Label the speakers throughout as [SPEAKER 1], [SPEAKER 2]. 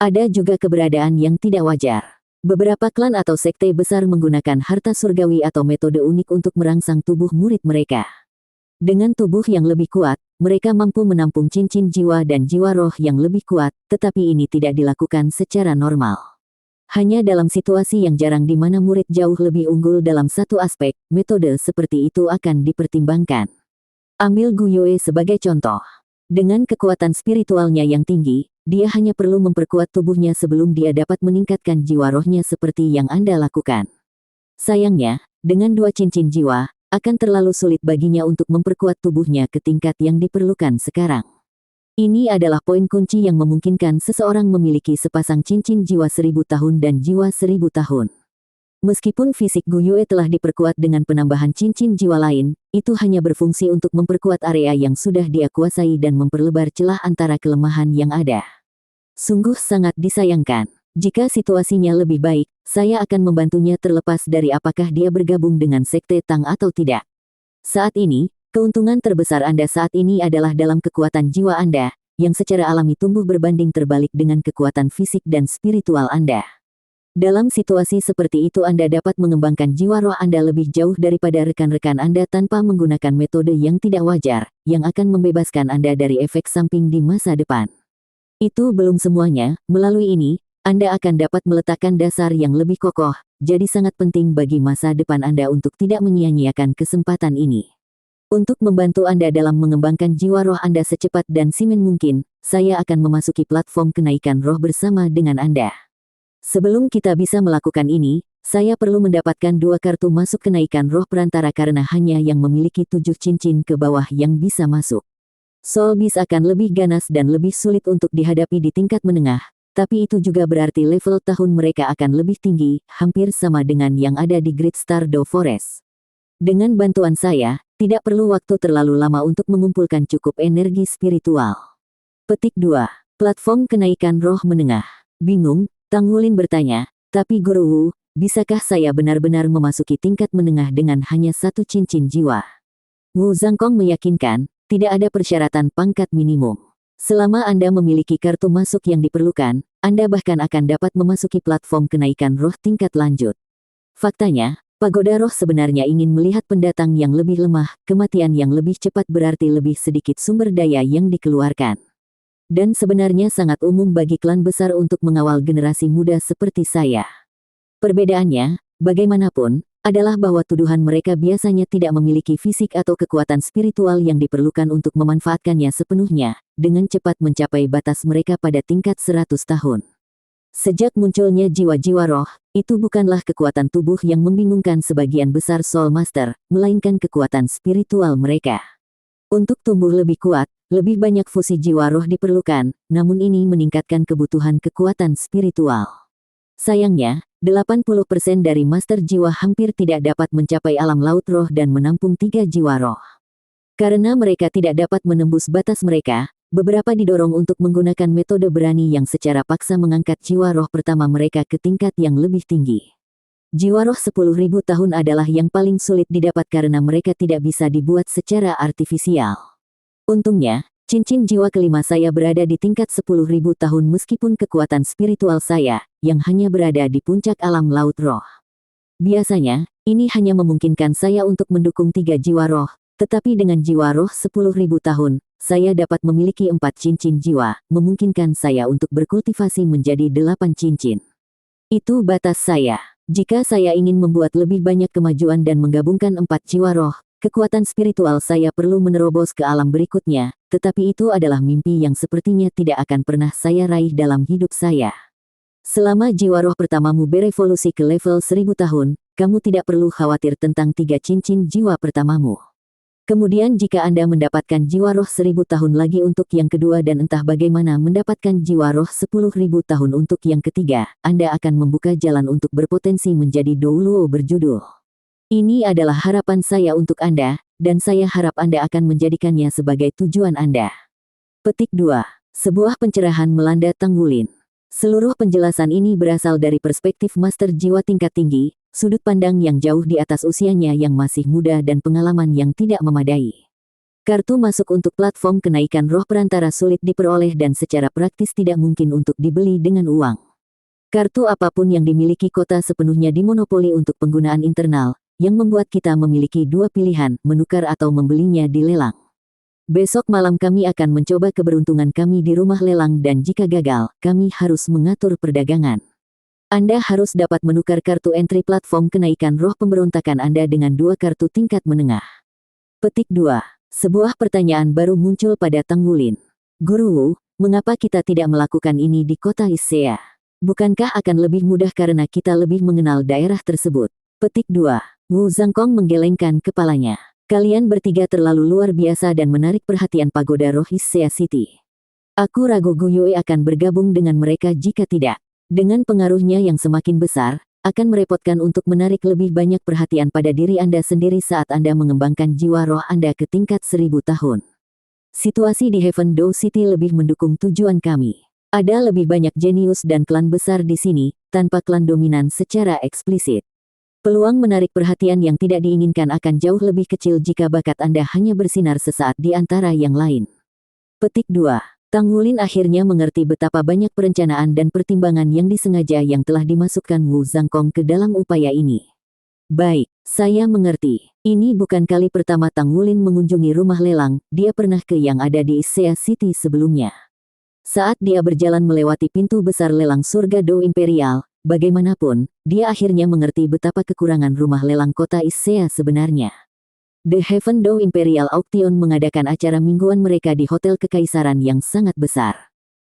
[SPEAKER 1] Ada juga keberadaan yang tidak wajar. Beberapa klan atau sekte besar menggunakan harta surgawi atau metode unik untuk merangsang tubuh murid mereka. Dengan tubuh yang lebih kuat, mereka mampu menampung cincin jiwa dan jiwa roh yang lebih kuat, tetapi ini tidak dilakukan secara normal. Hanya dalam situasi yang jarang di mana murid jauh lebih unggul dalam satu aspek, metode seperti itu akan dipertimbangkan. Ambil Gu Yue sebagai contoh. Dengan kekuatan spiritualnya yang tinggi, dia hanya perlu memperkuat tubuhnya sebelum dia dapat meningkatkan jiwa rohnya seperti yang Anda lakukan. Sayangnya, dengan 2 cincin jiwa, akan terlalu sulit baginya untuk memperkuat tubuhnya ke tingkat yang diperlukan sekarang. Ini adalah poin kunci yang memungkinkan seseorang memiliki sepasang cincin jiwa 1000 tahun dan jiwa 1000 tahun. Meskipun fisik Gu Yue telah diperkuat dengan penambahan cincin jiwa lain, itu hanya berfungsi untuk memperkuat area yang sudah dia kuasai dan memperlebar celah antara kelemahan yang ada. Sungguh sangat disayangkan. Jika situasinya lebih baik, saya akan membantunya terlepas dari apakah dia bergabung dengan sekte Tang atau tidak. Saat ini, keuntungan terbesar Anda saat ini adalah dalam kekuatan jiwa Anda, yang secara alami tumbuh berbanding terbalik dengan kekuatan fisik dan spiritual Anda. Dalam situasi seperti itu Anda dapat mengembangkan jiwa roh Anda lebih jauh daripada rekan-rekan Anda tanpa menggunakan metode yang tidak wajar, yang akan membebaskan Anda dari efek samping di masa depan. Itu belum semuanya, melalui ini, Anda akan dapat meletakkan dasar yang lebih kokoh, jadi sangat penting bagi masa depan Anda untuk tidak menyia-nyiakan kesempatan ini. Untuk membantu Anda dalam mengembangkan jiwa roh Anda secepat dan simen mungkin, saya akan memasuki platform kenaikan roh bersama dengan Anda. Sebelum kita bisa melakukan ini, saya perlu mendapatkan 2 kartu masuk kenaikan roh perantara karena hanya yang memiliki 7 cincin ke bawah yang bisa masuk. Soul Beast akan lebih ganas dan lebih sulit untuk dihadapi di tingkat menengah, tapi itu juga berarti level tahun mereka akan lebih tinggi, hampir sama dengan yang ada di Great Stardew Forest. Dengan bantuan saya, tidak perlu waktu terlalu lama untuk mengumpulkan cukup energi spiritual. Petik 2. Platform kenaikan roh menengah. Bingung? Tang Wulin bertanya, tapi Guru Wu, bisakah saya benar-benar memasuki tingkat menengah dengan hanya 1 cincin jiwa? Wu Zhangkong meyakinkan, tidak ada persyaratan pangkat minimum. Selama Anda memiliki kartu masuk yang diperlukan, Anda bahkan akan dapat memasuki platform kenaikan roh tingkat lanjut. Faktanya, pagoda roh sebenarnya ingin melihat pendatang yang lebih lemah, kematian yang lebih cepat berarti lebih sedikit sumber daya yang dikeluarkan. Dan sebenarnya sangat umum bagi klan besar untuk mengawal generasi muda seperti saya. Perbedaannya, bagaimanapun, adalah bahwa tuduhan mereka biasanya tidak memiliki fisik atau kekuatan spiritual yang diperlukan untuk memanfaatkannya sepenuhnya, dengan cepat mencapai batas mereka pada tingkat 100 tahun. Sejak munculnya jiwa-jiwa roh, itu bukanlah kekuatan tubuh yang membingungkan sebagian besar Soul Master, melainkan kekuatan spiritual mereka. Untuk tumbuh lebih kuat, lebih banyak fusi jiwa roh diperlukan, namun ini meningkatkan kebutuhan kekuatan spiritual. Sayangnya, 80% dari master jiwa hampir tidak dapat mencapai alam laut roh dan menampung 3 jiwa roh. Karena mereka tidak dapat menembus batas mereka, beberapa didorong untuk menggunakan metode berani yang secara paksa mengangkat jiwa roh pertama mereka ke tingkat yang lebih tinggi. Jiwa roh 10.000 tahun adalah yang paling sulit didapat karena mereka tidak bisa dibuat secara artifisial. Untungnya, cincin jiwa kelima saya berada di tingkat 10.000 tahun meskipun kekuatan spiritual saya, yang hanya berada di puncak alam laut roh. Biasanya, ini hanya memungkinkan saya untuk mendukung 3 jiwa roh, tetapi dengan jiwa roh 10.000 tahun, saya dapat memiliki 4 cincin jiwa, memungkinkan saya untuk berkultivasi menjadi 8 cincin. Itu batas saya. Jika saya ingin membuat lebih banyak kemajuan dan menggabungkan 4 jiwa roh, kekuatan spiritual saya perlu menerobos ke alam berikutnya, tetapi itu adalah mimpi yang sepertinya tidak akan pernah saya raih dalam hidup saya. Selama jiwa roh pertamamu berevolusi ke level 1000 tahun, kamu tidak perlu khawatir tentang 3 cincin jiwa pertamamu. Kemudian jika Anda mendapatkan jiwa roh 1000 tahun lagi untuk yang kedua dan entah bagaimana mendapatkan jiwa roh 10.000 tahun untuk yang ketiga, Anda akan membuka jalan untuk berpotensi menjadi Douluo berjudul. Ini adalah harapan saya untuk Anda, dan saya harap Anda akan menjadikannya sebagai tujuan Anda. Petik 2. Sebuah pencerahan melanda Tang Wulin. Seluruh penjelasan ini berasal dari perspektif master jiwa tingkat tinggi, sudut pandang yang jauh di atas usianya yang masih muda dan pengalaman yang tidak memadai. Kartu masuk untuk platform kenaikan roh perantara sulit diperoleh dan secara praktis tidak mungkin untuk dibeli dengan uang. Kartu apapun yang dimiliki kota sepenuhnya dimonopoli untuk penggunaan internal, yang membuat kita memiliki dua pilihan, menukar atau membelinya di lelang. Besok malam kami akan mencoba keberuntungan kami di rumah lelang dan jika gagal, kami harus mengatur perdagangan. Anda harus dapat menukar kartu entry platform kenaikan roh pemberontakan Anda dengan dua kartu tingkat menengah. Petik 2. Sebuah pertanyaan baru muncul pada Tang Wulin. Guru Wu, mengapa kita tidak melakukan ini di kota Issea? Bukankah akan lebih mudah karena kita lebih mengenal daerah tersebut? Petik 2. Wu Zhangkong menggelengkan kepalanya. Kalian bertiga terlalu luar biasa dan menarik perhatian pagoda roh Issea City. Aku ragu Gu Yue akan bergabung dengan mereka jika tidak. Dengan pengaruhnya yang semakin besar, akan merepotkan untuk menarik lebih banyak perhatian pada diri Anda sendiri saat Anda mengembangkan jiwa roh Anda ke tingkat 1000 tahun. Situasi di Heaven Dow City lebih mendukung tujuan kami. Ada lebih banyak jenius dan klan besar di sini, tanpa klan dominan secara eksplisit. Peluang menarik perhatian yang tidak diinginkan akan jauh lebih kecil jika bakat Anda hanya bersinar sesaat di antara yang lain. Petik 2. Tang Wulin akhirnya mengerti betapa banyak perencanaan dan pertimbangan yang disengaja yang telah dimasukkan Wu Zhangkong ke dalam upaya ini. Baik, saya mengerti. Ini bukan kali pertama Tang Wulin mengunjungi rumah lelang, dia pernah ke yang ada di Issea City sebelumnya. Saat dia berjalan melewati pintu besar lelang surga Dow Imperial, bagaimanapun, dia akhirnya mengerti betapa kekurangan rumah lelang kota Issea sebenarnya. The Heaven Dow Imperial Auction mengadakan acara mingguan mereka di Hotel Kekaisaran yang sangat besar.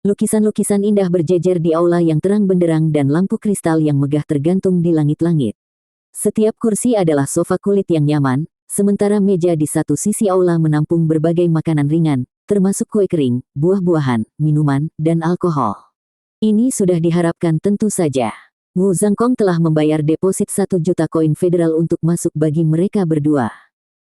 [SPEAKER 1] Lukisan-lukisan indah berjejer di aula yang terang benderang dan lampu kristal yang megah tergantung di langit-langit. Setiap kursi adalah sofa kulit yang nyaman, sementara meja di satu sisi aula menampung berbagai makanan ringan, termasuk kue kering, buah-buahan, minuman, dan alkohol. Ini sudah diharapkan tentu saja. Wu Zhangkong telah membayar deposit 1 juta koin federal untuk masuk bagi mereka berdua.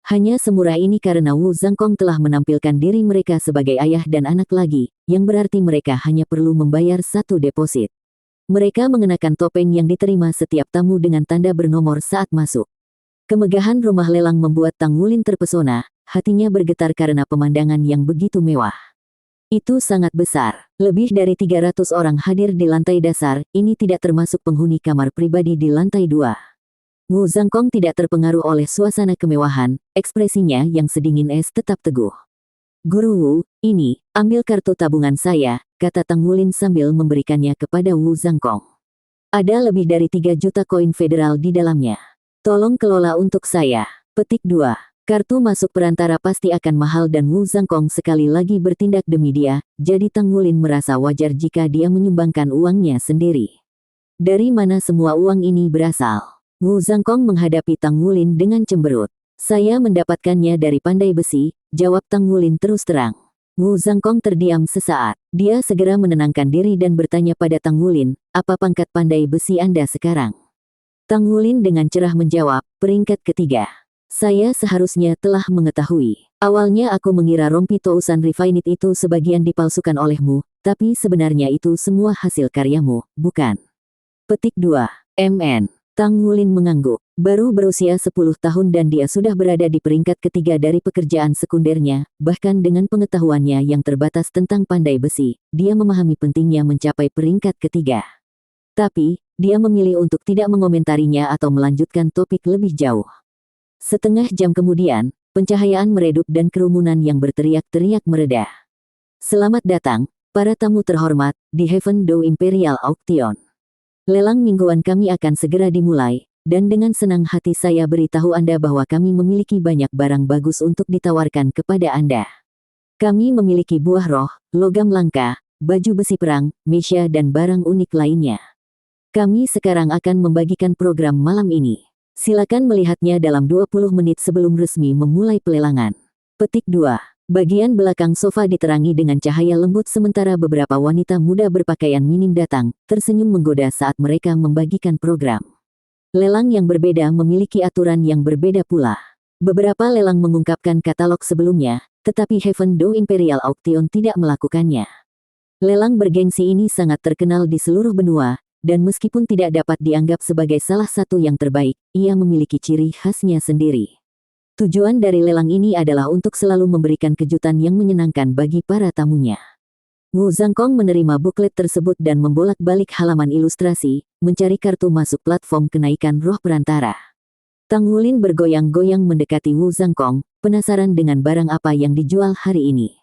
[SPEAKER 1] Hanya semurah ini karena Wu Zhangkong telah menampilkan diri mereka sebagai ayah dan anak lagi, yang berarti mereka hanya perlu membayar 1 deposit. Mereka mengenakan topeng yang diterima setiap tamu dengan tanda bernomor saat masuk. Kemegahan rumah lelang membuat Tang Wulin terpesona, hatinya bergetar karena pemandangan yang begitu mewah. Itu sangat besar, lebih dari 300 orang hadir di lantai dasar, ini tidak termasuk penghuni kamar pribadi di lantai 2. Wu Zhangkong tidak terpengaruh oleh suasana kemewahan, ekspresinya yang sedingin es tetap teguh. Guru Wu, ini, ambil kartu tabungan saya, kata Tang Wulin sambil memberikannya kepada Wu Zhangkong. Ada lebih dari 3 juta koin federal di dalamnya. Tolong kelola untuk saya. Petik 2. Kartu masuk perantara pasti akan mahal dan Wu Zhangkong sekali lagi bertindak demi dia, jadi Tang Wulin merasa wajar jika dia menyumbangkan uangnya sendiri. Dari mana semua uang ini berasal? Wu Zhangkong menghadapi Tang Wulin dengan cemberut. Saya mendapatkannya dari pandai besi, jawab Tang Wulin terus terang. Wu Zhangkong terdiam sesaat. Dia segera menenangkan diri dan bertanya pada Tang Wulin, apa pangkat pandai besi Anda sekarang? Tang Wulin dengan cerah menjawab, peringkat ketiga. Saya seharusnya telah mengetahui. Awalnya aku mengira rompi Tousan Refined itu sebagian dipalsukan olehmu, tapi sebenarnya itu semua hasil karyamu, bukan? Petik 2. MN. Tang Wulin mengangguk. Baru berusia 10 tahun dan dia sudah berada di peringkat ketiga dari pekerjaan sekundernya, bahkan dengan pengetahuannya yang terbatas tentang pandai besi, dia memahami pentingnya mencapai peringkat ketiga. Tapi, dia memilih untuk tidak mengomentarinya atau melanjutkan topik lebih jauh. Setengah jam kemudian, pencahayaan meredup dan kerumunan yang berteriak-teriak mereda. Selamat datang, para tamu terhormat, di Heaven Dow Imperial Auction. Lelang mingguan kami akan segera dimulai, dan dengan senang hati saya beritahu Anda bahwa kami memiliki banyak barang bagus untuk ditawarkan kepada Anda. Kami memiliki buah roh, logam langka, baju besi perang, mesya dan barang unik lainnya. Kami sekarang akan membagikan program malam ini. Silakan melihatnya dalam 20 menit sebelum resmi memulai pelelangan. Petik 2. Bagian belakang sofa diterangi dengan cahaya lembut sementara beberapa wanita muda berpakaian minim datang, tersenyum menggoda saat mereka membagikan program. Lelang yang berbeda memiliki aturan yang berbeda pula. Beberapa lelang mengungkapkan katalog sebelumnya, tetapi Heaven Dow Imperial Auction tidak melakukannya. Lelang bergengsi ini sangat terkenal di seluruh benua, dan meskipun tidak dapat dianggap sebagai salah satu yang terbaik, ia memiliki ciri khasnya sendiri. Tujuan dari lelang ini adalah untuk selalu memberikan kejutan yang menyenangkan bagi para tamunya. Wu Zhangkong menerima buklet tersebut dan membolak-balik halaman ilustrasi, mencari kartu masuk platform kenaikan roh perantara. Tang Wulin bergoyang-goyang mendekati Wu Zhangkong, penasaran dengan barang apa yang dijual hari ini.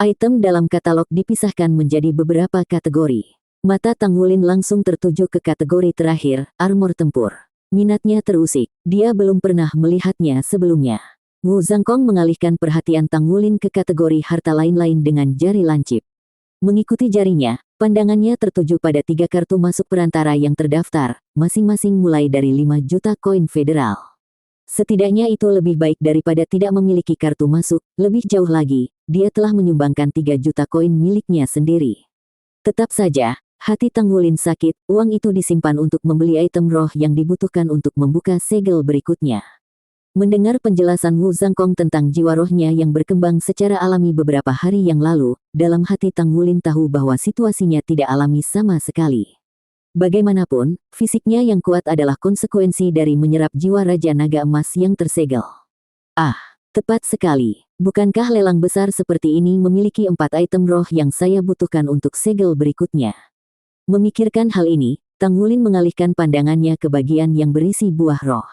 [SPEAKER 1] Item dalam katalog dipisahkan menjadi beberapa kategori. Mata Tang Wulin langsung tertuju ke kategori terakhir, armor tempur. Minatnya terusik, dia belum pernah melihatnya sebelumnya. Wu Zhangkong mengalihkan perhatian Tang Wulin ke kategori harta lain-lain dengan jari lancip. Mengikuti jarinya, pandangannya tertuju pada 3 kartu masuk perantara yang terdaftar, masing-masing mulai dari 5 juta koin federal. Setidaknya itu lebih baik daripada tidak memiliki kartu masuk, lebih jauh lagi, dia telah menyumbangkan 3 juta koin miliknya sendiri. Tetap saja, hati Tang Wulin sakit, uang itu disimpan untuk membeli item roh yang dibutuhkan untuk membuka segel berikutnya. Mendengar penjelasan Wu Zhangkong tentang jiwa rohnya yang berkembang secara alami beberapa hari yang lalu, dalam hati Tang Wulin tahu bahwa situasinya tidak alami sama sekali. Bagaimanapun, fisiknya yang kuat adalah konsekuensi dari menyerap jiwa Raja Naga Emas yang tersegel. Ah, tepat sekali. Bukankah lelang besar seperti ini memiliki 4 item roh yang saya butuhkan untuk segel berikutnya? Memikirkan hal ini, Tang Wulin mengalihkan pandangannya ke bagian yang berisi buah roh.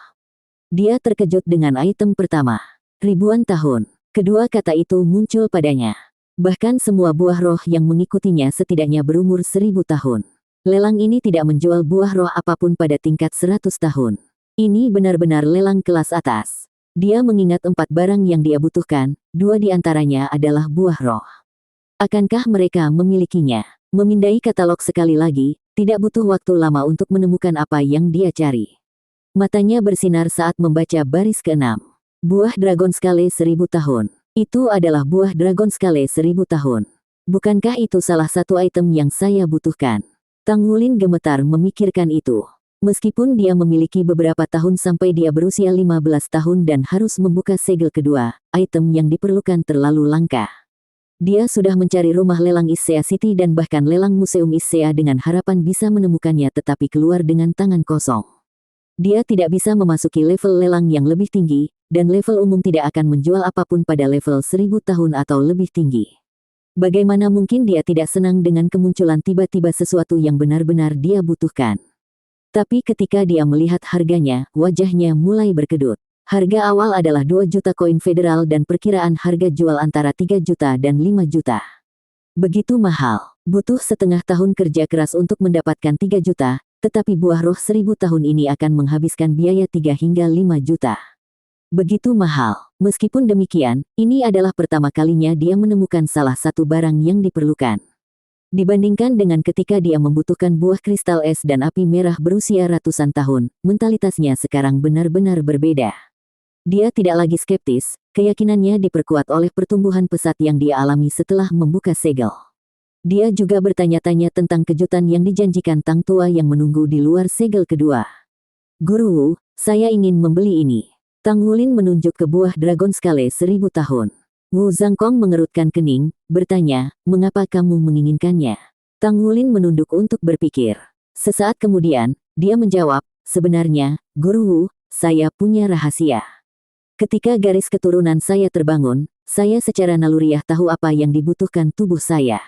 [SPEAKER 1] Dia terkejut dengan item pertama. Ribuan tahun. Kedua kata itu muncul padanya. Bahkan semua buah roh yang mengikutinya setidaknya berumur 1000 tahun. Lelang ini tidak menjual buah roh apapun pada tingkat 100 tahun. Ini benar-benar lelang kelas atas. Dia mengingat 4 barang yang dia butuhkan, 2 di antaranya adalah buah roh. Akankah mereka memilikinya? Memindai katalog sekali lagi, tidak butuh waktu lama untuk menemukan apa yang dia cari. Matanya bersinar saat membaca baris ke-6. Buah Dragon Scale 1000 tahun. Itu adalah buah Dragon Scale 1000 tahun. Bukankah itu salah satu item yang saya butuhkan? Tang Wulin gemetar memikirkan itu. Meskipun dia memiliki beberapa tahun sampai dia berusia 15 tahun dan harus membuka segel kedua, item yang diperlukan terlalu langka. Dia sudah mencari rumah lelang Issea City dan bahkan lelang Museum Issea dengan harapan bisa menemukannya tetapi keluar dengan tangan kosong. Dia tidak bisa memasuki level lelang yang lebih tinggi, dan level umum tidak akan menjual apapun pada level 1000 tahun atau lebih tinggi. Bagaimana mungkin dia tidak senang dengan kemunculan tiba-tiba sesuatu yang benar-benar dia butuhkan? Tapi ketika dia melihat harganya, wajahnya mulai berkedut. Harga awal adalah 2 juta koin federal dan perkiraan harga jual antara 3 juta dan 5 juta. Begitu mahal, butuh setengah tahun kerja keras untuk mendapatkan 3 juta, tetapi buah roh 1000 tahun ini akan menghabiskan biaya 3 hingga 5 juta. Begitu mahal. Meskipun demikian, ini adalah pertama kalinya dia menemukan salah satu barang yang diperlukan. Dibandingkan dengan ketika dia membutuhkan buah kristal es dan api merah berusia ratusan tahun, mentalitasnya sekarang benar-benar berbeda. Dia tidak lagi skeptis, keyakinannya diperkuat oleh pertumbuhan pesat yang dia alami setelah membuka segel. Dia juga bertanya-tanya tentang kejutan yang dijanjikan Tang Tua yang menunggu di luar segel kedua. Guru Wu, saya ingin membeli ini. Tang Wulin menunjuk ke buah Dragon Scale 1000 tahun. Wu Zhangkong mengerutkan kening, bertanya, mengapa kamu menginginkannya? Tang Wulin menunduk untuk berpikir. Sesaat kemudian, dia menjawab, sebenarnya, Guru Wu, saya punya rahasia. Ketika garis keturunan saya terbangun, saya secara naluriah tahu apa yang dibutuhkan tubuh saya.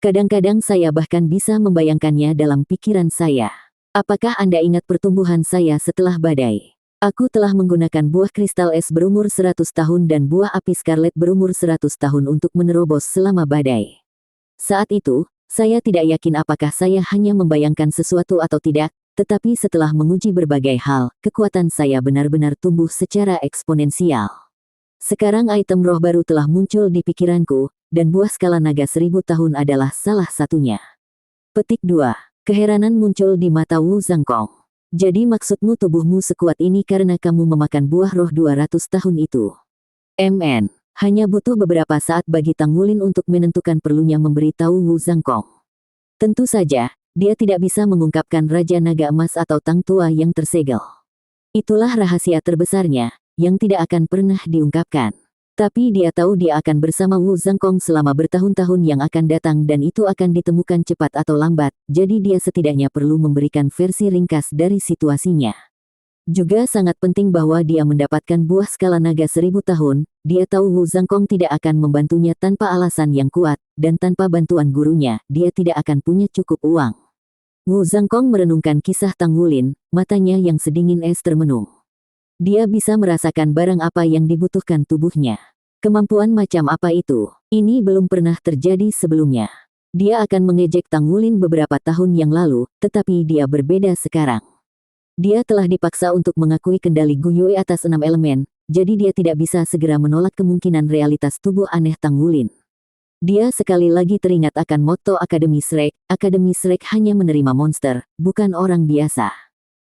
[SPEAKER 1] Kadang-kadang saya bahkan bisa membayangkannya dalam pikiran saya. Apakah Anda ingat pertumbuhan saya setelah badai? Aku telah menggunakan buah kristal es berumur 100 tahun dan buah api scarlet berumur 100 tahun untuk menerobos selama badai. Saat itu, saya tidak yakin apakah saya hanya membayangkan sesuatu atau tidak, tetapi setelah menguji berbagai hal, kekuatan saya benar-benar tumbuh secara eksponensial. Sekarang item roh baru telah muncul di pikiranku, dan buah skala naga 1000 tahun adalah salah satunya. Petik 2. Keheranan muncul di mata Wu Zhangkong. Jadi maksudmu tubuhmu sekuat ini karena kamu memakan buah roh 200 tahun itu. MN. Hanya butuh beberapa saat bagi Tang Wulin untuk menentukan perlunya memberitahu Wu Zhangkong. Tentu saja, dia tidak bisa mengungkapkan Raja Naga Emas atau Tang Tua yang tersegel. Itulah rahasia terbesarnya, yang tidak akan pernah diungkapkan. Tapi dia tahu dia akan bersama Wu Zhangkong selama bertahun-tahun yang akan datang dan itu akan ditemukan cepat atau lambat, jadi dia setidaknya perlu memberikan versi ringkas dari situasinya. Juga sangat penting bahwa dia mendapatkan buah skala naga 1000 tahun. Dia tahu Wu Zhangkong tidak akan membantunya tanpa alasan yang kuat, dan tanpa bantuan gurunya, dia tidak akan punya cukup uang. Wu Zhangkong merenungkan kisah Tang Wulin, matanya yang sedingin es termenung. Dia bisa merasakan barang apa yang dibutuhkan tubuhnya. Kemampuan macam apa itu? Ini belum pernah terjadi sebelumnya. Dia akan mengejek Tang Wulin beberapa tahun yang lalu, tetapi dia berbeda sekarang. Dia telah dipaksa untuk mengakui kendali Gu Yue atas 6 elemen, jadi dia tidak bisa segera menolak kemungkinan realitas tubuh aneh Tang Wulin. Dia sekali lagi teringat akan moto Akademi Shrek hanya menerima monster, bukan orang biasa.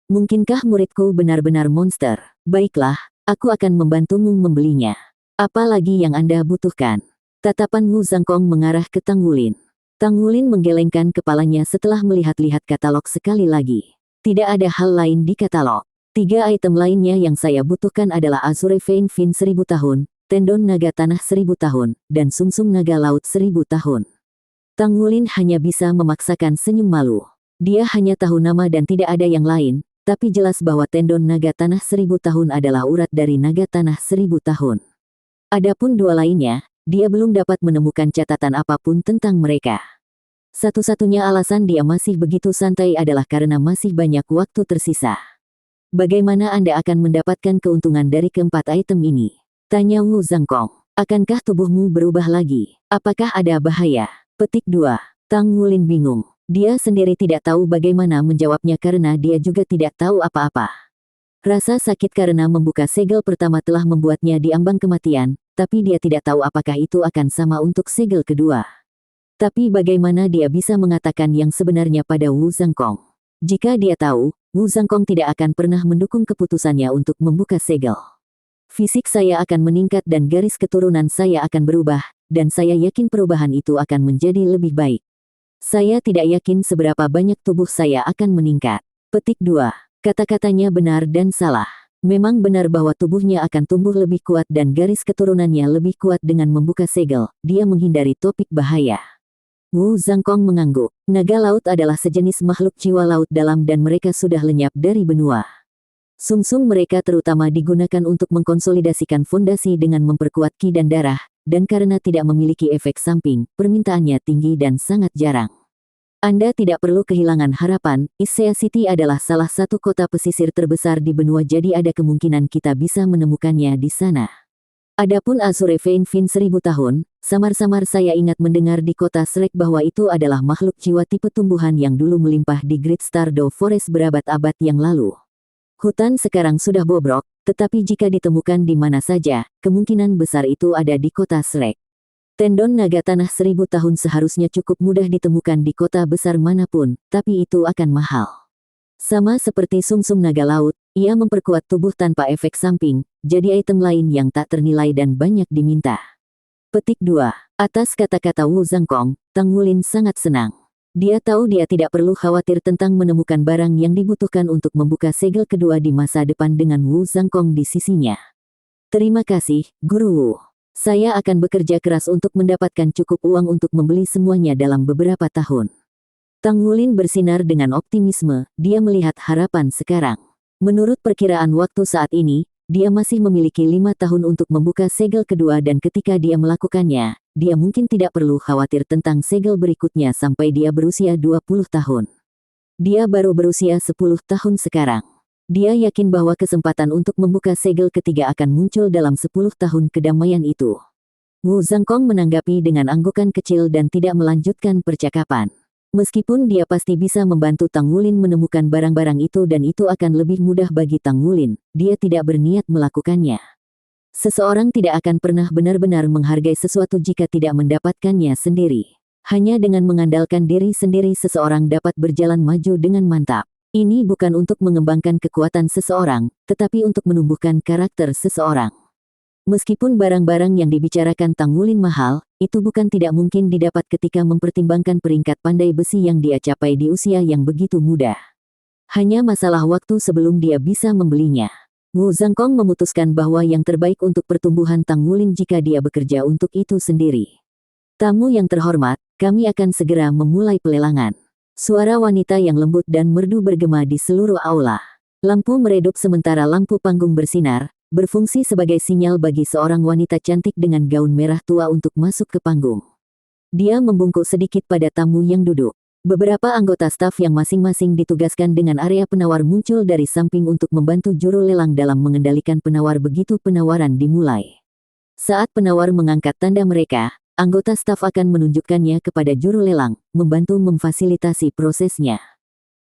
[SPEAKER 1] Mungkinkah muridku benar-benar monster? Baiklah, aku akan membantumu membelinya. Apa lagi yang Anda butuhkan? Tatapan Wu Zhangkong mengarah ke Tang Wulin. Tang Wulin menggelengkan kepalanya setelah melihat-lihat katalog sekali lagi. Tidak ada hal lain di katalog. 3 item lainnya yang saya butuhkan adalah Azure Vein Fin 1000 tahun, Tendon Naga Tanah 1000 tahun, dan Sumsum Naga Laut 1000 tahun. Tang Wulin hanya bisa memaksakan senyum malu. Dia hanya tahu nama dan tidak ada yang lain, tapi jelas bahwa Tendon Naga Tanah 1000 tahun adalah urat dari Naga Tanah 1000 tahun. Adapun 2 lainnya, dia belum dapat menemukan catatan apapun tentang mereka. Satu-satunya alasan dia masih begitu santai adalah karena masih banyak waktu tersisa. Bagaimana Anda akan mendapatkan keuntungan dari keempat item ini? Tanya Wu Zhangkong. Akankah tubuhmu berubah lagi? Apakah ada bahaya? Petik 2. Tang Wulin bingung. Dia sendiri tidak tahu bagaimana menjawabnya karena dia juga tidak tahu apa-apa. Rasa sakit karena membuka segel pertama telah membuatnya diambang kematian, tapi dia tidak tahu apakah itu akan sama untuk segel kedua. Tapi bagaimana dia bisa mengatakan yang sebenarnya pada Wu Zhangkong? Jika dia tahu, Wu Zhangkong tidak akan pernah mendukung keputusannya untuk membuka segel. Fisik saya akan meningkat dan garis keturunan saya akan berubah, dan saya yakin perubahan itu akan menjadi lebih baik. Saya tidak yakin seberapa banyak tubuh saya akan meningkat. Petik 2. Kata-katanya benar dan salah. Memang benar bahwa tubuhnya akan tumbuh lebih kuat dan garis keturunannya lebih kuat dengan membuka segel. Dia menghindari topik bahaya. Wu Zhangkong mengangguk. Naga laut adalah sejenis makhluk jiwa laut dalam dan mereka sudah lenyap dari benua. Sumsum mereka terutama digunakan untuk mengkonsolidasikan fondasi dengan memperkuat ki dan darah, dan karena tidak memiliki efek samping, permintaannya tinggi dan sangat jarang. Anda tidak perlu kehilangan harapan, Issea City adalah salah satu kota pesisir terbesar di benua jadi ada kemungkinan kita bisa menemukannya di sana. Adapun Azure Vein Fin 1000 tahun, samar-samar saya ingat mendengar di kota Shrek bahwa itu adalah makhluk jiwa tipe tumbuhan yang dulu melimpah di Great Stardew Forest berabad-abad yang lalu. Hutan sekarang sudah bobrok, tetapi jika ditemukan di mana saja, kemungkinan besar itu ada di kota Shrek. Tendon naga tanah 1000 tahun seharusnya cukup mudah ditemukan di kota besar manapun, tapi itu akan mahal. Sama seperti sumsum naga laut, ia memperkuat tubuh tanpa efek samping, jadi item lain yang tak ternilai dan banyak diminta. Petik 2. Atas kata-kata Wu Zhangkong, Tang Wulin sangat senang. Dia tahu dia tidak perlu khawatir tentang menemukan barang yang dibutuhkan untuk membuka segel kedua di masa depan dengan Wu Zhangkong di sisinya. Terima kasih, Guru Wu. Saya akan bekerja keras untuk mendapatkan cukup uang untuk membeli semuanya dalam beberapa tahun. Tang Wulin bersinar dengan optimisme, dia melihat harapan sekarang. Menurut perkiraan waktu saat ini, dia masih memiliki 5 tahun untuk membuka segel kedua dan ketika dia melakukannya, dia mungkin tidak perlu khawatir tentang segel berikutnya sampai dia berusia 20 tahun. Dia baru berusia 10 tahun sekarang. Dia yakin bahwa kesempatan untuk membuka segel ketiga akan muncul dalam 10 tahun kedamaian itu. Wu Zhangkong menanggapi dengan anggukan kecil dan tidak melanjutkan percakapan. Meskipun dia pasti bisa membantu Tang Wulin menemukan barang-barang itu dan itu akan lebih mudah bagi Tang Wulin, dia tidak berniat melakukannya. Seseorang tidak akan pernah benar-benar menghargai sesuatu jika tidak mendapatkannya sendiri. Hanya dengan mengandalkan diri sendiri seseorang dapat berjalan maju dengan mantap. Ini bukan untuk mengembangkan kekuatan seseorang, tetapi untuk menumbuhkan karakter seseorang. Meskipun barang-barang yang dibicarakan Tang Wulin mahal, itu bukan tidak mungkin didapat ketika mempertimbangkan peringkat pandai besi yang dia capai di usia yang begitu muda. Hanya masalah waktu sebelum dia bisa membelinya. Wu Zhangkong memutuskan bahwa yang terbaik untuk pertumbuhan Tang Wulin jika dia bekerja untuk itu sendiri. Tamu yang terhormat, kami akan segera memulai pelelangan. Suara wanita yang lembut dan merdu bergema di seluruh aula. Lampu meredup sementara lampu panggung bersinar, berfungsi sebagai sinyal bagi seorang wanita cantik dengan gaun merah tua untuk masuk ke panggung. Dia membungkuk sedikit pada tamu yang duduk. Beberapa anggota staf yang masing-masing ditugaskan dengan area penawar muncul dari samping untuk membantu juru lelang dalam mengendalikan penawar begitu penawaran dimulai. Saat penawar mengangkat tanda mereka, anggota staf akan menunjukkannya kepada juru lelang, membantu memfasilitasi prosesnya.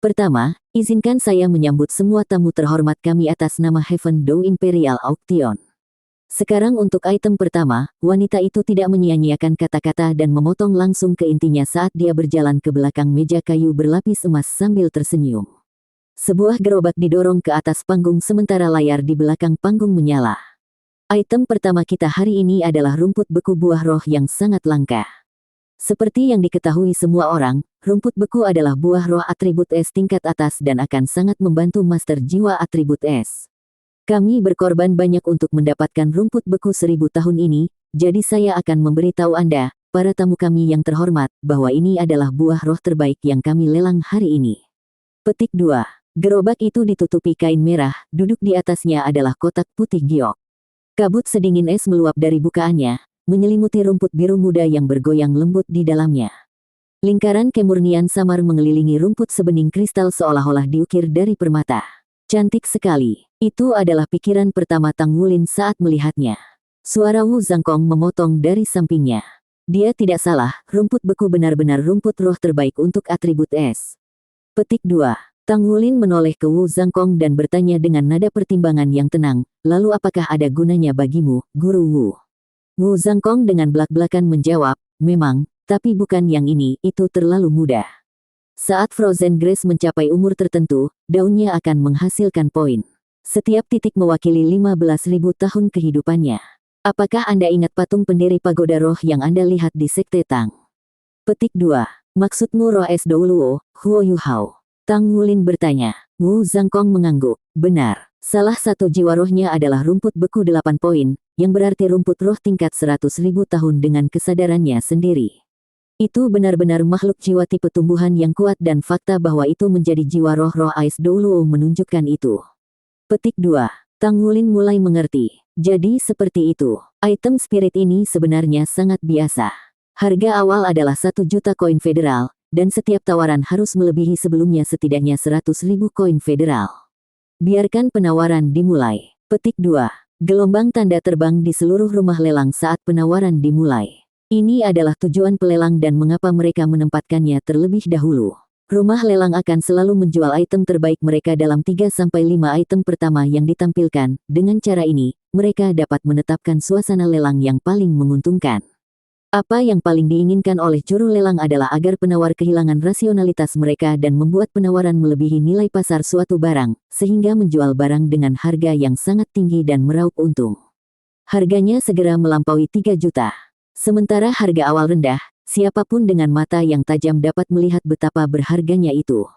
[SPEAKER 1] Pertama, izinkan saya menyambut semua tamu terhormat kami atas nama Heaven Dow Imperial Auction. Sekarang untuk item pertama, wanita itu tidak menyia-nyiakan kata-kata dan memotong langsung ke intinya saat dia berjalan ke belakang meja kayu berlapis emas sambil tersenyum. Sebuah gerobak didorong ke atas panggung sementara layar di belakang panggung menyala. Item pertama kita hari ini adalah rumput beku buah roh yang sangat langka. Seperti yang diketahui semua orang, rumput beku adalah buah roh atribut es tingkat atas dan akan sangat membantu master jiwa atribut es. Kami berkorban banyak untuk mendapatkan rumput beku 1000 tahun ini, jadi saya akan memberitahu Anda, para tamu kami yang terhormat, bahwa ini adalah buah roh terbaik yang kami lelang hari ini. Petik 2. Gerobak itu ditutupi kain merah, duduk di atasnya adalah kotak putih giok. Kabut sedingin es meluap dari bukaannya, menyelimuti rumput biru muda yang bergoyang lembut di dalamnya. Lingkaran kemurnian samar mengelilingi rumput sebening kristal seolah-olah diukir dari permata. Cantik sekali. Itu adalah pikiran pertama Tang Wulin saat melihatnya. Suara Wu Zhangkong memotong dari sampingnya. Dia tidak salah, rumput beku benar-benar rumput roh terbaik untuk atribut es. Petik 2. Tang Wulin menoleh ke Wu Zhangkong dan bertanya dengan nada pertimbangan yang tenang, lalu apakah ada gunanya bagimu, Guru Wu? Wu Zhangkong dengan belak-belakan menjawab, memang, tapi bukan yang ini, itu terlalu mudah. Saat Frozen Grace mencapai umur tertentu, daunnya akan menghasilkan poin. Setiap titik mewakili 15.000 tahun kehidupannya. Apakah Anda ingat patung pendiri pagoda roh yang Anda lihat di Sekte Tang? Petik 2. Maksudmu roh es Douluo, Huo Yuhao? Tang Wulin bertanya. Wu Zhangkong mengangguk. Benar. Salah satu jiwa rohnya adalah rumput beku 8 poin, yang berarti rumput roh tingkat 100.000 tahun dengan kesadarannya sendiri. Itu benar-benar makhluk jiwa tipe tumbuhan yang kuat dan fakta bahwa itu menjadi jiwa roh-roh Ais Douluo menunjukkan itu. Petik 2. Tang Wulin mulai mengerti. Jadi seperti itu. Item spirit ini sebenarnya sangat biasa. Harga awal adalah 1 juta koin federal, dan setiap tawaran harus melebihi sebelumnya setidaknya 100.000 koin federal. Biarkan penawaran dimulai. Petik 2. Gelombang tanda terbang di seluruh rumah lelang saat penawaran dimulai. Ini adalah tujuan pelelang dan mengapa mereka menempatkannya terlebih dahulu. Rumah lelang akan selalu menjual item terbaik mereka dalam 3-5 item pertama yang ditampilkan. Dengan cara ini, mereka dapat menetapkan suasana lelang yang paling menguntungkan. Apa yang paling diinginkan oleh juru lelang adalah agar penawar kehilangan rasionalitas mereka dan membuat penawaran melebihi nilai pasar suatu barang, sehingga menjual barang dengan harga yang sangat tinggi dan meraup untung. Harganya segera melampaui 3 juta. Sementara harga awal rendah, siapapun dengan mata yang tajam dapat melihat betapa berharganya itu.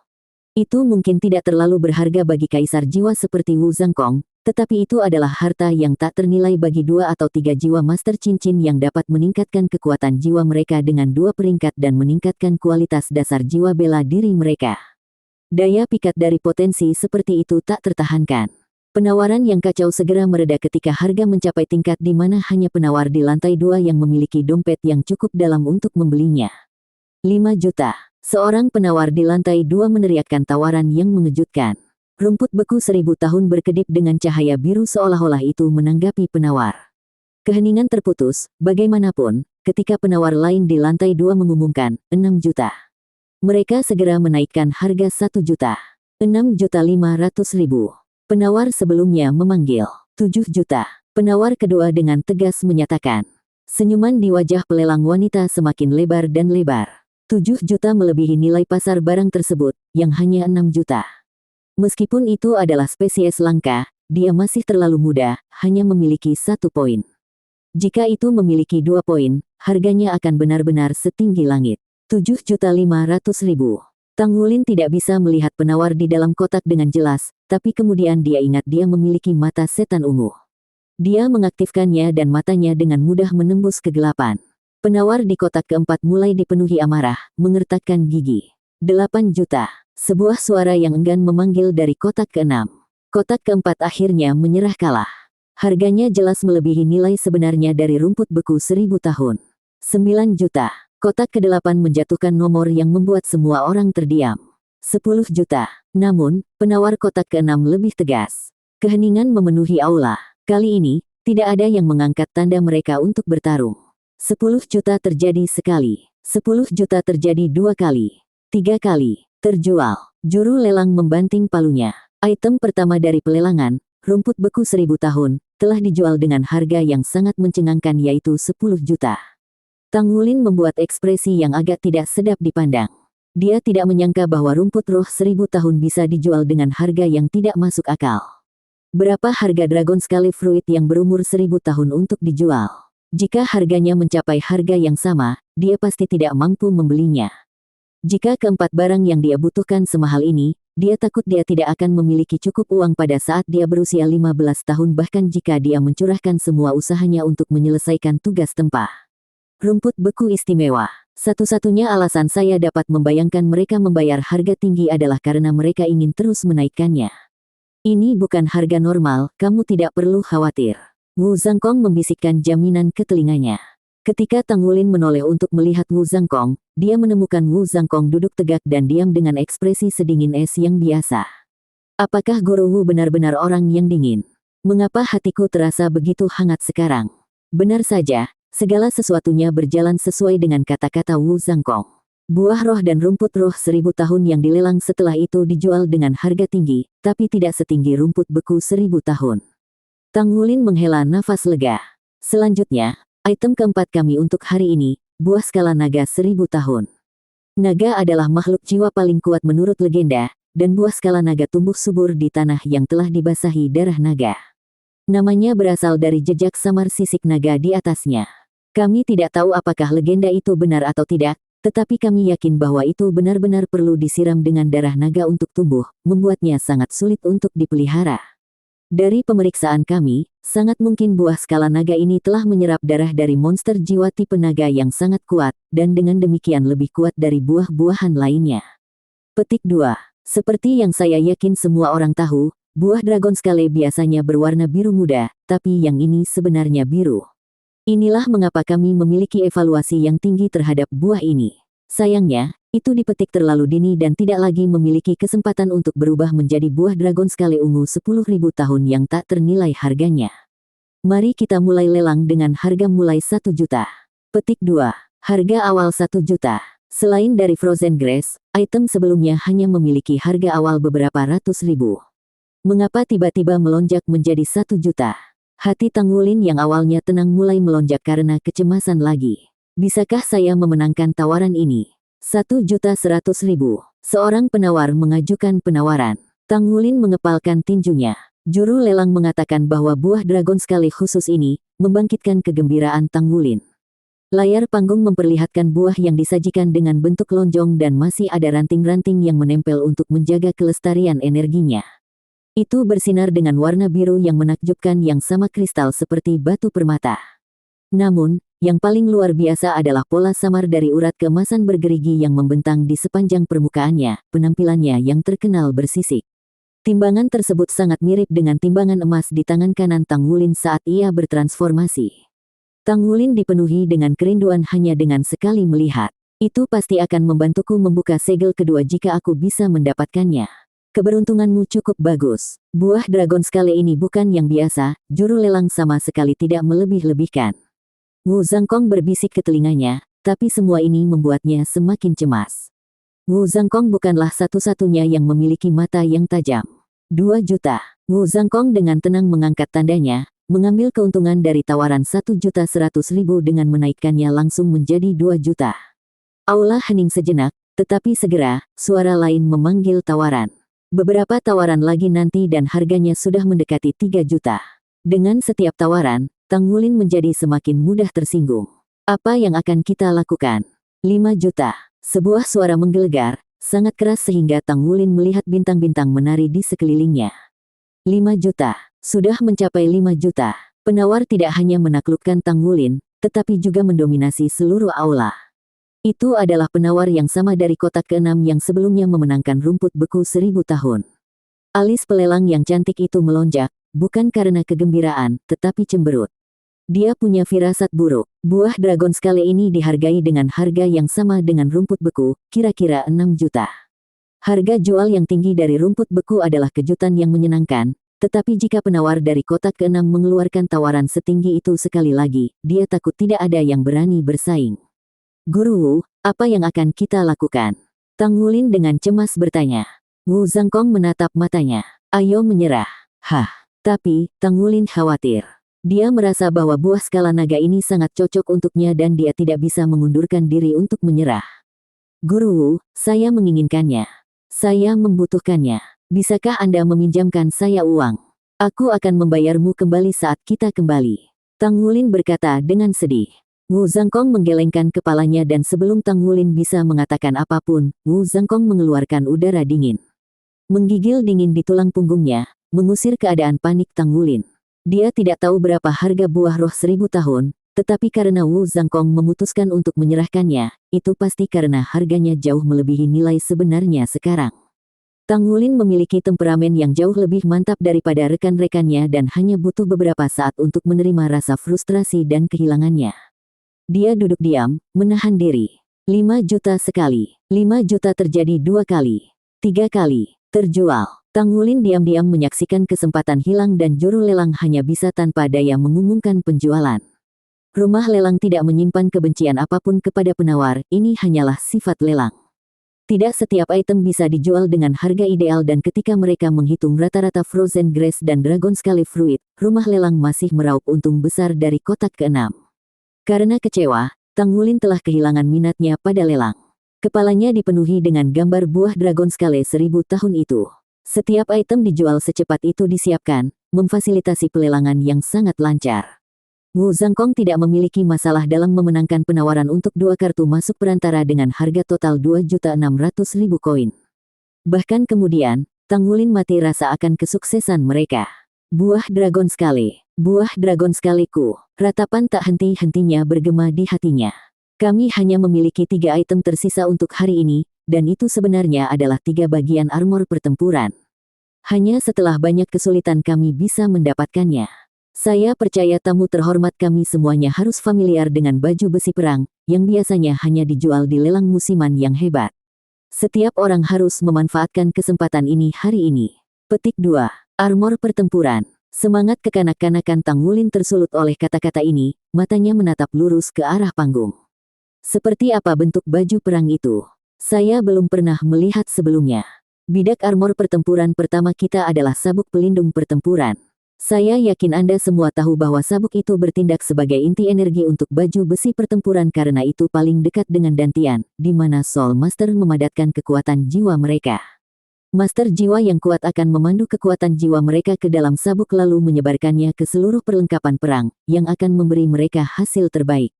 [SPEAKER 1] Itu mungkin tidak terlalu berharga bagi kaisar jiwa seperti Wu Zhangkong, tetapi itu adalah harta yang tak ternilai bagi 2 atau 3 jiwa master cincin yang dapat meningkatkan kekuatan jiwa mereka dengan 2 peringkat dan meningkatkan kualitas dasar jiwa bela diri mereka. Daya pikat dari potensi seperti itu tak tertahankan. Penawaran yang kacau segera mereda ketika harga mencapai tingkat di mana hanya penawar di lantai 2 yang memiliki dompet yang cukup dalam untuk membelinya. 5 juta. Seorang penawar di lantai 2 meneriakkan tawaran yang mengejutkan. Rumput beku 1000 tahun berkedip dengan cahaya biru seolah-olah itu menanggapi penawar. Keheningan terputus, bagaimanapun, ketika penawar lain di lantai 2 mengumumkan, 6 juta. Mereka segera menaikkan harga 1 juta. 6.500.000. Penawar sebelumnya memanggil 7 juta. Penawar kedua dengan tegas menyatakan. Senyuman di wajah pelelang wanita semakin lebar dan lebar. 7 juta melebihi nilai pasar barang tersebut, yang hanya 6 juta. Meskipun itu adalah spesies langka, dia masih terlalu muda, hanya memiliki 1 poin. Jika itu memiliki 2 poin, harganya akan benar-benar setinggi langit. 7.500.000. Tang Wulin tidak bisa melihat penawar di dalam kotak dengan jelas, tapi kemudian dia ingat dia memiliki mata setan ungu. Dia mengaktifkannya dan matanya dengan mudah menembus kegelapan. Penawar di kotak keempat mulai dipenuhi amarah, mengertakkan gigi. 8 juta. Sebuah suara yang enggan memanggil dari kotak keenam. Kotak keempat akhirnya menyerah kalah. Harganya jelas melebihi nilai sebenarnya dari rumput beku 1000 tahun. 9 juta. Kotak ke-8 menjatuhkan nomor yang membuat semua orang terdiam. 10 juta. Namun, penawar kotak ke-6 lebih tegas. Keheningan memenuhi aula. Kali ini, tidak ada yang mengangkat tanda mereka untuk bertarung. 10 juta terjadi sekali. 10 juta terjadi 2 kali. 3 kali. Terjual. Juru lelang membanting palunya. Item pertama dari pelelangan, rumput beku 1000 tahun, telah dijual dengan harga yang sangat mencengangkan yaitu 10 juta. Tang Wulin membuat ekspresi yang agak tidak sedap dipandang. Dia tidak menyangka bahwa rumput roh 1000 tahun bisa dijual dengan harga yang tidak masuk akal. Berapa harga Dragon Scale Fruit yang berumur 1000 tahun untuk dijual? Jika harganya mencapai harga yang sama, dia pasti tidak mampu membelinya. Jika keempat barang yang dia butuhkan semahal ini, dia takut dia tidak akan memiliki cukup uang pada saat dia berusia 15 tahun bahkan jika dia mencurahkan semua usahanya untuk menyelesaikan tugas tempah. Rumput beku istimewa. Satu-satunya alasan saya dapat membayangkan mereka membayar harga tinggi adalah karena mereka ingin terus menaikkannya. Ini bukan harga normal, kamu tidak perlu khawatir. Wu Zhangkong membisikkan jaminan ke telinganya. Ketika Tang Wulin menoleh untuk melihat Wu Zhangkong, dia menemukan Wu Zhangkong duduk tegak dan diam dengan ekspresi sedingin es yang biasa. Apakah Guru Wu benar-benar orang yang dingin? Mengapa hatiku terasa begitu hangat sekarang? Benar saja, segala sesuatunya berjalan sesuai dengan kata-kata Wu Zhangkong. Buah roh dan rumput roh 1000 tahun yang dilelang setelah itu dijual dengan harga tinggi, tapi tidak setinggi rumput beku 1000 tahun. Tang Wulin menghela nafas lega. Selanjutnya, item keempat kami untuk hari ini, buah skala naga 1000 tahun. Naga adalah makhluk jiwa paling kuat menurut legenda, dan buah skala naga tumbuh subur di tanah yang telah dibasahi darah naga. Namanya berasal dari jejak samar sisik naga di atasnya. Kami tidak tahu apakah legenda itu benar atau tidak, tetapi kami yakin bahwa itu benar-benar perlu disiram dengan darah naga untuk tumbuh, membuatnya sangat sulit untuk dipelihara. Dari pemeriksaan kami, sangat mungkin buah skala naga ini telah menyerap darah dari monster jiwa tipe naga yang sangat kuat, dan dengan demikian lebih kuat dari buah-buahan lainnya. Petik 2. Seperti yang saya yakin semua orang tahu, buah Dragon Scale biasanya berwarna biru muda, tapi yang ini sebenarnya biru. Inilah mengapa kami memiliki evaluasi yang tinggi terhadap buah ini. Sayangnya, itu dipetik terlalu dini dan tidak lagi memiliki kesempatan untuk berubah menjadi buah Dragon Scale ungu 10.000 tahun yang tak ternilai harganya. Mari kita mulai lelang dengan harga mulai 1 juta. Petik 2. Harga awal 1 juta. Selain dari Frozen Grass, item sebelumnya hanya memiliki harga awal beberapa ratus ribu. Mengapa tiba-tiba melonjak menjadi 1 juta? Hati Tang Wulin yang awalnya tenang mulai melonjak karena kecemasan lagi. Bisakah saya memenangkan tawaran ini? 1.100.000. Seorang penawar mengajukan penawaran. Tang Wulin mengepalkan tinjunya. Juru lelang mengatakan bahwa buah Dragon Scale khusus ini membangkitkan kegembiraan Tang Wulin. Layar panggung memperlihatkan buah yang disajikan dengan bentuk lonjong dan masih ada ranting-ranting yang menempel untuk menjaga kelestarian energinya. Itu bersinar dengan warna biru yang menakjubkan yang sama kristal seperti batu permata. Namun, yang paling luar biasa adalah pola samar dari urat keemasan bergerigi yang membentang di sepanjang permukaannya, penampilannya yang terkenal bersisik. Timbangan tersebut sangat mirip dengan timbangan emas di tangan kanan Tang Wulin saat ia bertransformasi. Tang Wulin dipenuhi dengan kerinduan hanya dengan sekali melihat. Itu pasti akan membantuku membuka segel kedua jika aku bisa mendapatkannya. Keberuntunganmu cukup bagus. Buah Dragon Scale ini bukan yang biasa, juru lelang sama sekali tidak melebih-lebihkan. Wu Zhangkong berbisik ke telinganya, tapi semua ini membuatnya semakin cemas. Wu Zhangkong bukanlah satu-satunya yang memiliki mata yang tajam. 2 juta. Wu Zhangkong dengan tenang mengangkat tandanya, mengambil keuntungan dari tawaran 1.100.000 dengan menaikkannya langsung menjadi 2 juta. Aula hening sejenak, tetapi segera, suara lain memanggil tawaran. Beberapa tawaran lagi nanti dan harganya sudah mendekati 3 juta. Dengan setiap tawaran, Tang Wulin menjadi semakin mudah tersinggung. Apa yang akan kita lakukan? 5 juta. Sebuah suara menggelegar, sangat keras sehingga Tang Wulin melihat bintang-bintang menari di sekelilingnya. 5 juta. Sudah mencapai 5 juta. Penawar tidak hanya menaklukkan Tang Wulin, tetapi juga mendominasi seluruh aula. Itu adalah penawar yang sama dari kotak ke-6 yang sebelumnya memenangkan rumput beku 1000 tahun. Alis pelelang yang cantik itu melonjak, bukan karena kegembiraan, tetapi cemberut. Dia punya firasat buruk. Buah dragon skale ini dihargai dengan harga yang sama dengan rumput beku, kira-kira 6 juta. Harga jual yang tinggi dari rumput beku adalah kejutan yang menyenangkan, tetapi jika penawar dari kotak ke-6 mengeluarkan tawaran setinggi itu sekali lagi, dia takut tidak ada yang berani bersaing. Guru Wu, apa yang akan kita lakukan? Tang Wulin dengan cemas bertanya. Wu Zhangkong menatap matanya. Ayo menyerah. Hah, tapi, Tang Wulin khawatir. Dia merasa bahwa buah skala naga ini sangat cocok untuknya dan dia tidak bisa mengundurkan diri untuk menyerah. Guru Wu, saya menginginkannya. Saya membutuhkannya. Bisakah Anda meminjamkan saya uang? Aku akan membayarmu kembali saat kita kembali. Tang Wulin berkata dengan sedih. Wu Zhangkong menggelengkan kepalanya dan sebelum Tang Wulin bisa mengatakan apapun, Wu Zhangkong mengeluarkan udara dingin. Menggigil dingin di tulang punggungnya, mengusir keadaan panik Tang Wulin. Dia tidak tahu berapa harga buah roh 1000 tahun, tetapi karena Wu Zhangkong memutuskan untuk menyerahkannya, itu pasti karena harganya jauh melebihi nilai sebenarnya sekarang. Tang Wulin memiliki temperamen yang jauh lebih mantap daripada rekan-rekannya dan hanya butuh beberapa saat untuk menerima rasa frustrasi dan kehilangannya. Dia duduk diam, menahan diri. 5 juta sekali. 5 juta terjadi 2 kali. 3 kali. Terjual. Tang Wulin diam-diam menyaksikan kesempatan hilang dan juru lelang hanya bisa tanpa daya mengumumkan penjualan. Rumah lelang tidak menyimpan kebencian apapun kepada penawar, ini hanyalah sifat lelang. Tidak setiap item bisa dijual dengan harga ideal dan ketika mereka menghitung rata-rata Frozen Grass dan Dragon Scale Fruit, rumah lelang masih meraup untung besar dari kotak ke-6. Karena kecewa, Tang Wulin telah kehilangan minatnya pada lelang. Kepalanya dipenuhi dengan gambar buah Dragon Scale 1000 tahun itu. Setiap item dijual secepat itu disiapkan, memfasilitasi pelelangan yang sangat lancar. Wu Zhangkong tidak memiliki masalah dalam memenangkan penawaran untuk 2 kartu masuk perantara dengan harga total 2.600.000 koin. Bahkan kemudian, Tang Wulin mati rasa akan kesuksesan mereka. Buah Dragon Scale. Buah Dragon Scale-ku. Ratapan tak henti-hentinya bergema di hatinya. Kami hanya memiliki 3 item tersisa untuk hari ini, dan itu sebenarnya adalah 3 bagian armor pertempuran. Hanya setelah banyak kesulitan kami bisa mendapatkannya. Saya percaya tamu terhormat kami semuanya harus familiar dengan baju besi perang, yang biasanya hanya dijual di lelang musiman yang hebat. Setiap orang harus memanfaatkan kesempatan ini hari ini. Petik 2. Armor pertempuran. Semangat kekanak-kanakan Tang Wulin tersulut oleh kata-kata ini, matanya menatap lurus ke arah panggung. Seperti apa bentuk baju perang itu? Saya belum pernah melihat sebelumnya. Bidak armor pertempuran pertama kita adalah sabuk pelindung pertempuran. Saya yakin Anda semua tahu bahwa sabuk itu bertindak sebagai inti energi untuk baju besi pertempuran karena itu paling dekat dengan Dantian, di mana Soul Master memadatkan kekuatan jiwa mereka. Master jiwa yang kuat akan memandu kekuatan jiwa mereka ke dalam sabuk lalu menyebarkannya ke seluruh perlengkapan perang, yang akan memberi mereka hasil terbaik.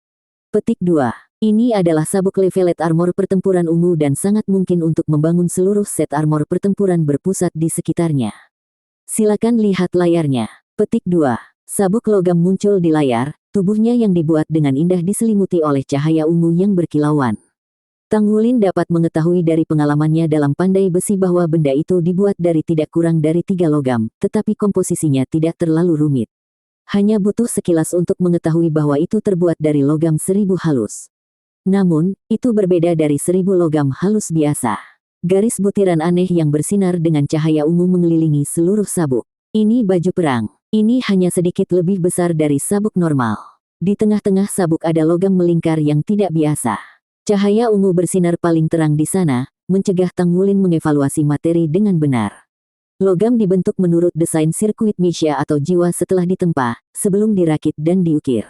[SPEAKER 1] Petik 2. Ini adalah sabuk levelet armor pertempuran ungu dan sangat mungkin untuk membangun seluruh set armor pertempuran berpusat di sekitarnya. Silakan lihat layarnya. Petik 2. Sabuk logam muncul di layar, tubuhnya yang dibuat dengan indah diselimuti oleh cahaya ungu yang berkilauan. Tang Wulin dapat mengetahui dari pengalamannya dalam pandai besi bahwa benda itu dibuat dari tidak kurang dari 3 logam, tetapi komposisinya tidak terlalu rumit. Hanya butuh sekilas untuk mengetahui bahwa itu terbuat dari logam 1000 halus. Namun, itu berbeda dari 1000 logam halus biasa. Garis butiran aneh yang bersinar dengan cahaya ungu mengelilingi seluruh sabuk. Ini baju perang. Ini hanya sedikit lebih besar dari sabuk normal. Di tengah-tengah sabuk ada logam melingkar yang tidak biasa. Cahaya ungu bersinar paling terang di sana, mencegah Tang Wulin mengevaluasi materi dengan benar. Logam dibentuk menurut desain sirkuit Misha atau jiwa setelah ditempa, sebelum dirakit dan diukir.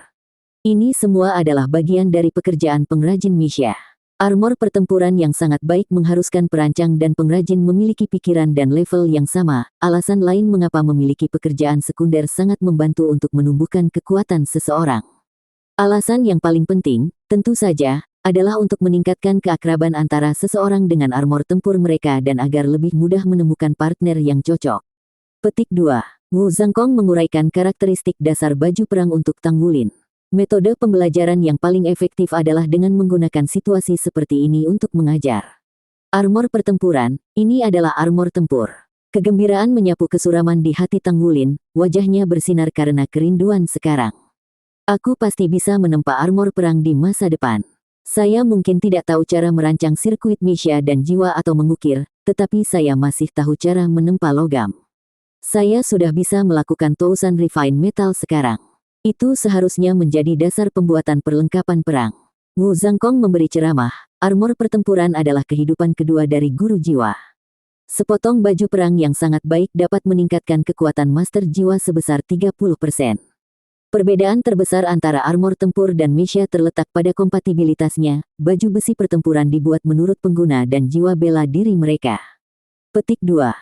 [SPEAKER 1] Ini semua adalah bagian dari pekerjaan pengrajin Misha. Armor pertempuran yang sangat baik mengharuskan perancang dan pengrajin memiliki pikiran dan level yang sama. Alasan lain mengapa memiliki pekerjaan sekunder sangat membantu untuk menumbuhkan kekuatan seseorang. Alasan yang paling penting, tentu saja, adalah untuk meningkatkan keakraban antara seseorang dengan armor tempur mereka dan agar lebih mudah menemukan partner yang cocok. Petik 2. Wu Zhangkong menguraikan karakteristik dasar baju perang untuk Tang Wulin. Metode pembelajaran yang paling efektif adalah dengan menggunakan situasi seperti ini untuk mengajar. Armor pertempuran, ini adalah armor tempur. Kegembiraan menyapu kesuraman di hati Tang Wulin, wajahnya bersinar karena kerinduan sekarang. Aku pasti bisa menempa armor perang di masa depan. Saya mungkin tidak tahu cara merancang sirkuit Misha dan jiwa atau mengukir, tetapi saya masih tahu cara menempa logam. Saya sudah bisa melakukan tousan refine metal sekarang. Itu seharusnya menjadi dasar pembuatan perlengkapan perang. Wu Zhangkong memberi ceramah, armor pertempuran adalah kehidupan kedua dari guru jiwa. Sepotong baju perang yang sangat baik dapat meningkatkan kekuatan master jiwa sebesar 30%. Perbedaan terbesar antara armor tempur dan Misha terletak pada kompatibilitasnya. Baju besi pertempuran dibuat menurut pengguna dan jiwa bela diri mereka. Petik 2.